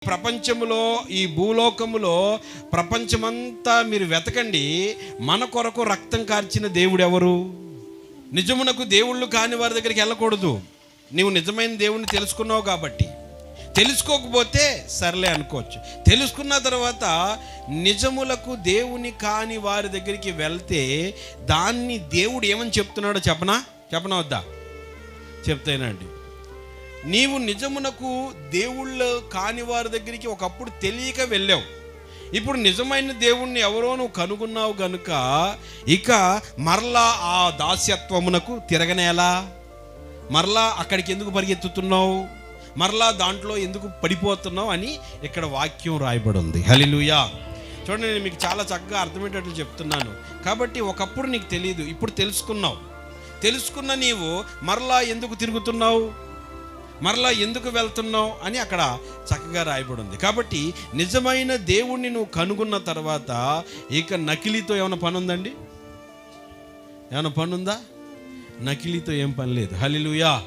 ప్రపంచములో, ఈ భూలోకములో ప్రపంచమంతా మీరు వెతకండి, మన కొరకు రక్తం కార్చిన దేవుడు ఎవరు? నిజమునకు దేవుళ్ళు కాని వారి దగ్గరికి వెళ్ళకూడదు. నీవు నిజమైన దేవుణ్ణి తెలుసుకున్నావు కాబట్టి. తెలుసుకోకపోతే సర్లే అనుకోవచ్చు. తెలుసుకున్న తర్వాత నిజములకు దేవుని కాని వారి దగ్గరికి వెళ్తే దాన్ని దేవుడు ఏమని చెప్తున్నాడో చెప్పనా వద్దా? చెప్తానండి. నీవు నిజమునకు దేవుళ్ళు కాని వారి దగ్గరికి ఒకప్పుడు తెలియక వెళ్ళావు. ఇప్పుడు నిజమైన దేవుణ్ణి ఎవరో నువ్వు కనుగొన్నావు గనుక ఇక మరలా ఆ దాస్యత్వమునకు తిరగనేలా? మరలా అక్కడికి ఎందుకు పరిగెత్తుతున్నావు? మరలా దాంట్లో ఎందుకు పడిపోతున్నావు అని ఇక్కడ వాక్యం రాయబడి ఉంది. హల్లెలూయా. చూడండి, నేను మీకు చాలా చక్కగా అర్థమయ్యేటట్లు చెప్తున్నాను. కాబట్టి ఒకప్పుడు నీకు తెలియదు, ఇప్పుడు తెలుసుకున్నావు. తెలుసుకున్న నీవు మరలా ఎందుకు తిరుగుతున్నావు, మరలా ఎందుకు వెళ్తున్నావు అని అక్కడ చక్కగా రాయబడి ఉంది. కాబట్టి నిజమైన దేవుణ్ణి నువ్వు కనుగొన్న తర్వాత ఇక నకిలీతో ఏమైనా పని ఉందండి? ఏమైనా పని ఉందా? నకిలీతో ఏం పని లేదు. హల్లెలూయా.